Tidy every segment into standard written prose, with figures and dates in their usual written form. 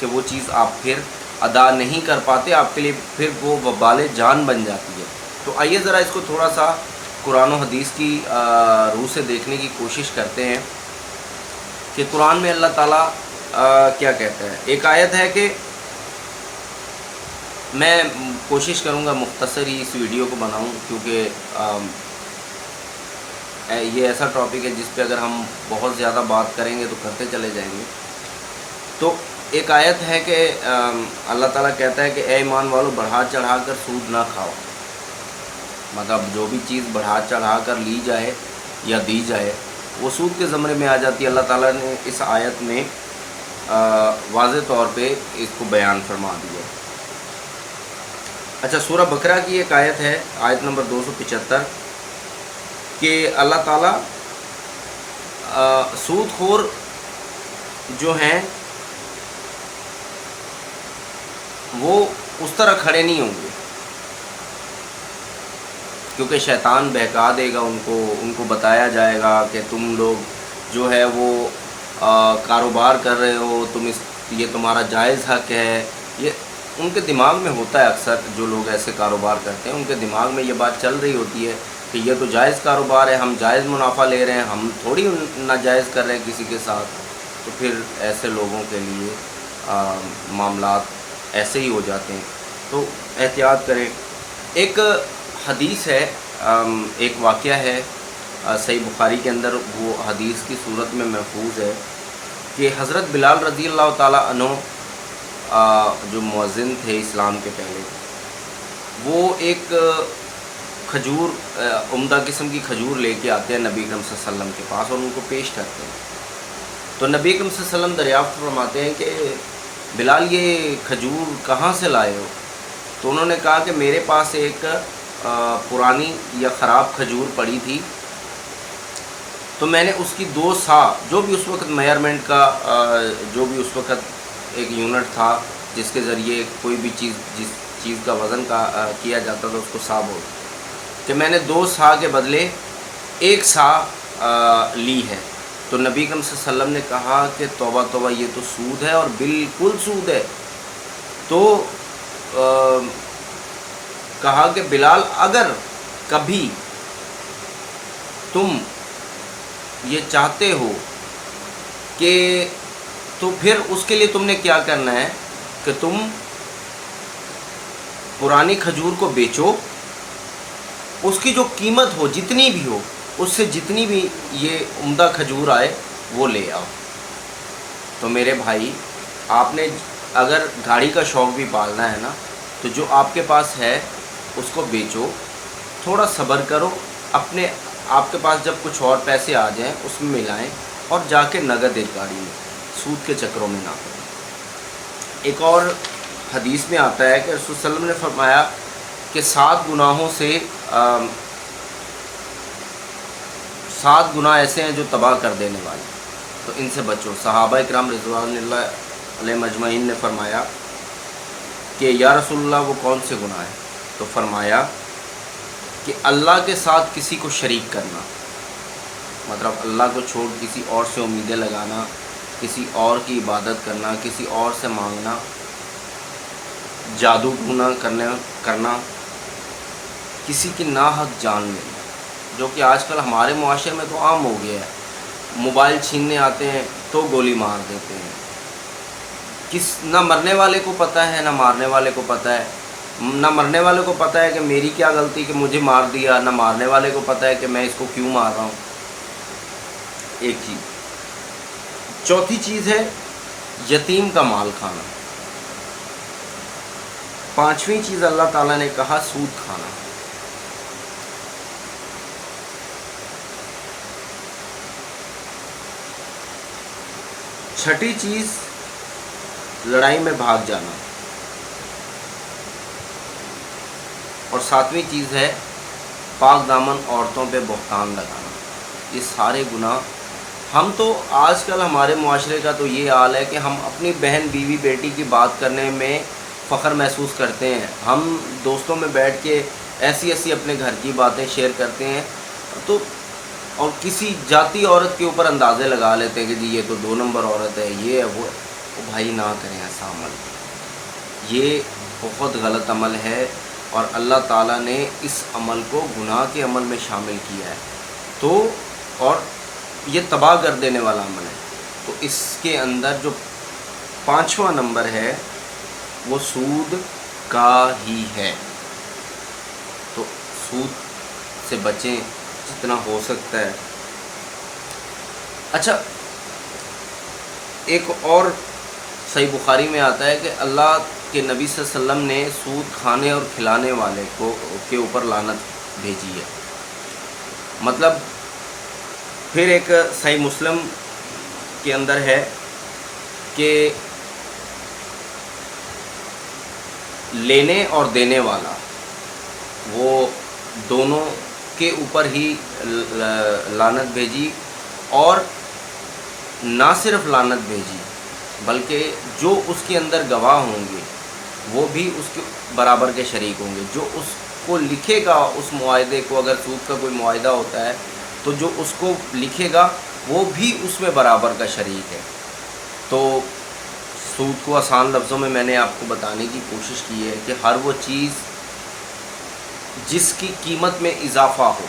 کہ وہ چیز آپ پھر ادا نہیں کر پاتے، آپ کے لیے پھر وہ وبال جان بن جاتی ہے۔ تو آئیے ذرا اس کو تھوڑا سا قرآن و حدیث کی روح سے دیکھنے کی کوشش کرتے ہیں کہ قرآن میں اللہ تعالیٰ کیا کہتا ہے۔ ایک آیت ہے کہ میں کوشش کروں گا مختصر ہی اس ویڈیو کو بناؤں، کیونکہ یہ ایسا ٹاپک ہے جس پہ اگر ہم بہت زیادہ بات کریں گے تو کرتے چلے جائیں گے۔ تو ایک آیت ہے کہ اللہ تعالیٰ کہتا ہے کہ اے ایمان والو بڑھا چڑھا کر سود نہ کھاؤ، مطلب جو بھی چیز بڑھا چڑھا کر لی جائے یا دی جائے وہ سود کے زمرے میں آ جاتی ہے۔ اللہ تعالیٰ نے اس آیت میں واضح طور پہ اس کو بیان فرما دیا ہے۔ اچھا، سورہ بقرہ کی ایک آیت ہے، آیت نمبر 275، کہ اللہ تعالیٰ سود خور جو ہیں وہ اس طرح کھڑے نہیں ہوں گے، کیونکہ شیطان بہکا دے گا ان کو بتایا جائے گا کہ تم لوگ جو ہے وہ کاروبار کر رہے ہو، یہ تمہارا جائز حق ہے۔ یہ ان کے دماغ میں ہوتا ہے، اکثر جو لوگ ایسے کاروبار کرتے ہیں ان کے دماغ میں یہ بات چل رہی ہوتی ہے کہ یہ تو جائز کاروبار ہے، ہم جائز منافع لے رہے ہیں، ہم تھوڑی ناجائز کر رہے ہیں کسی کے ساتھ۔ تو پھر ایسے لوگوں کے لیے معاملات ایسے ہی ہو جاتے ہیں، تو احتیاط کریں۔ ایک حدیث ہے، ایک واقعہ ہے صحیح بخاری کے اندر، وہ حدیث کی صورت میں محفوظ ہے کہ حضرت بلال رضی اللہ تعالیٰ عنہ جو مؤذن تھے اسلام کے پہلے، وہ ایک کھجور، عمدہ قسم کی کھجور لے کے آتے ہیں نبی اکرم صلی اللہ علیہ وسلم کے پاس اور ان کو پیش کرتے ہیں۔ تو نبی اکرم صلی اللہ علیہ وسلم دریافت فرماتے ہیں کہ بلال یہ کھجور کہاں سے لائے ہو؟ تو انہوں نے کہا کہ میرے پاس ایک پرانی یا خراب کھجور پڑی تھی، تو میں نے اس کی 2 سا، جو بھی اس وقت میئرمنٹ کا جو بھی اس وقت ایک یونٹ تھا جس کے ذریعے کوئی بھی جس چیز کا وزن کیا جاتا تھا اس کو سا بولتے، کہ میں نے 2 سا کے بدلے 1 سا لی ہے۔ تو نبی اکرم صلی اللہ علیہ وسلم نے کہا کہ توبہ توبہ، یہ تو سود ہے اور بالکل سود ہے۔ تو کہا کہ بلال اگر کبھی تم یہ چاہتے ہو کہ تو پھر اس کے لیے تم نے کیا کرنا ہے کہ تم پرانی کھجور کو بیچو، اس کی جو قیمت ہو جتنی بھی ہو، اس سے جتنی بھی یہ عمدہ کھجور آئے وہ لے آؤ۔ تو میرے بھائی، آپ نے اگر گاڑی کا شوق بھی پالنا ہے نا، تو جو آپ کے پاس ہے اس کو بیچو، تھوڑا صبر کرو، آپ کے پاس جب کچھ اور پیسے آ جائیں اس میں ملائیں اور جا کے نقد ایک گاڑی میں، سود کے چکروں میں نہ پڑیں۔ ایک اور حدیث میں آتا ہے کہ رسول صلی اللہ علیہ وسلم نے فرمایا کہ 7 گناہوں سے 7 گناہ ایسے ہیں جو تباہ کر دینے والے، تو ان سے بچو۔ صحابہ اکرام رضوان اللہ علیہ مجمعین نے فرمایا کہ یا رسول اللہ وہ کون سے گناہ ہیں؟ تو فرمایا کہ اللہ کے ساتھ کسی کو شریک کرنا، مطلب اللہ کو چھوڑ کسی اور سے امیدیں لگانا، کسی اور کی عبادت کرنا، کسی اور سے مانگنا، جادو ٹونا کرنا، کسی کی ناحق جان لینا، جو کہ آج کل ہمارے معاشرے میں تو عام ہو گیا ہے۔ موبائل چھیننے آتے ہیں تو گولی مار دیتے ہیں، نہ مرنے والے کو پتہ ہے نہ مارنے والے کو پتہ ہے، نہ مرنے والے کو پتہ ہے کہ میری کیا غلطی کہ مجھے مار دیا، نہ مارنے والے کو پتہ ہے کہ میں اس کو کیوں مار رہا ہوں۔ ایک چیز۔ چوتھی چیز ہے یتیم کا مال کھانا۔ 5ویں چیز اللہ تعالیٰ نے کہا سود کھانا۔ چھٹی چیز لڑائی میں بھاگ جانا، اور 7ویں چیز ہے پاک دامن عورتوں پہ بہتان لگانا۔ یہ سارے گناہ، ہم تو آج کل ہمارے معاشرے کا تو یہ حال ہے کہ ہم اپنی بہن بیوی بیٹی کی بات کرنے میں فخر محسوس کرتے ہیں، ہم دوستوں میں بیٹھ کے ایسی اپنے گھر کی باتیں شیئر کرتے ہیں، تو اور کسی جاتی عورت کے اوپر اندازے لگا لیتے ہیں کہ جی یہ تو 2 نمبر عورت ہے، یہ ہے وہ ہے۔ وہ بھائی نہ کریں ایسا عمل. یہ بہت غلط عمل ہے اور اللہ تعالیٰ نے اس عمل کو گناہ کے عمل میں شامل کیا ہے. تو اور یہ تباہ کر دینے والا عمل ہے. تو اس کے اندر جو 5واں نمبر ہے وہ سود کا ہی ہے. تو سود سے بچیں جتنا ہو سکتا ہے. اچھا، ایک اور صحیح بخاری میں آتا ہے کہ اللہ کے نبی صلی اللہ علیہ وسلم نے سود کھانے اور کھلانے والے کے اوپر لعنت بھیجی ہے. مطلب پھر ایک صحیح مسلم کے اندر ہے کہ لینے اور دینے والا وہ دونوں کے اوپر ہی لعنت بھیجی، اور نہ صرف لعنت بھیجی بلکہ جو اس کے اندر گواہ ہوں گے وہ بھی اس کے برابر کے شریک ہوں گے. جو اس کو لکھے گا اس معاہدے کو، اگر سود کا کوئی معاہدہ ہوتا ہے تو جو اس کو لکھے گا وہ بھی اس میں برابر کا شریک ہے. تو سود کو آسان لفظوں میں نے آپ کو بتانے کی کوشش کی ہے کہ ہر وہ چیز جس کی قیمت میں اضافہ ہو،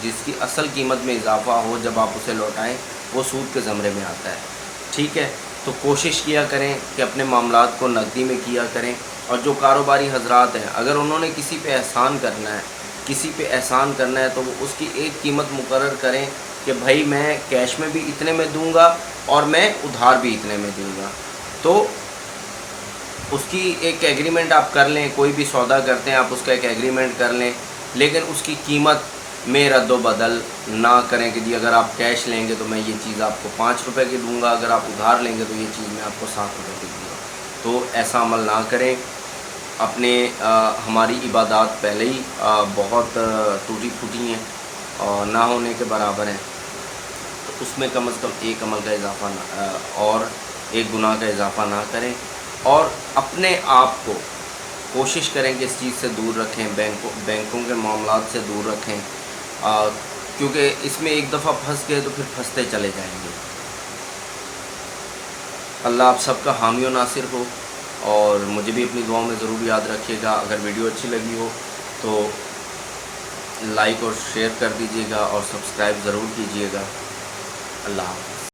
جس کی اصل قیمت میں اضافہ ہو، جب آپ اسے لوٹائیں وہ سود کے زمرے میں آتا ہے. ٹھیک ہے، تو کوشش کیا کریں کہ اپنے معاملات کو نقدی میں کیا کریں. اور جو کاروباری حضرات ہیں، اگر انہوں نے کسی پہ احسان کرنا ہے تو وہ اس کی ایک قیمت مقرر کریں کہ بھائی میں کیش میں بھی اتنے میں دوں گا اور میں ادھار بھی اتنے میں دوں گا. تو اس کی ایک ایگریمنٹ آپ کر لیں. کوئی بھی سودا کرتے ہیں آپ اس کا ایک ایگریمنٹ کر لیں، لیکن اس کی قیمت میں رد و بدل نہ کریں کہ جی اگر آپ کیش لیں گے تو میں یہ چیز آپ کو 5 روپے کی دوں گا، اگر آپ ادھار لیں گے تو یہ چیز میں آپ کو 7 روپے کی دوں گا. تو ایسا عمل نہ کریں. اپنے ہماری عبادات پہلے ہی بہت ٹوٹی پھوٹی ہیں اور نہ ہونے کے برابر ہیں. تو اس میں کم از کم ایک عمل کا اضافہ اور ایک گناہ کا اضافہ نہ کریں. اور اپنے آپ کو کوشش کریں کہ اس چیز سے دور رکھیں، بینکوں کے معاملات سے دور رکھیں، کیونکہ اس میں ایک دفعہ پھنس گئے تو پھر پھنستے چلے جائیں گے. اللہ آپ سب کا حامی و ناصر ہو، اور مجھے بھی اپنی دعاؤں میں ضرور یاد رکھیے گا. اگر ویڈیو اچھی لگی ہو تو لائک اور شیئر کر دیجیے گا اور سبسکرائب ضرور کیجیے گا. اللہ حافظ.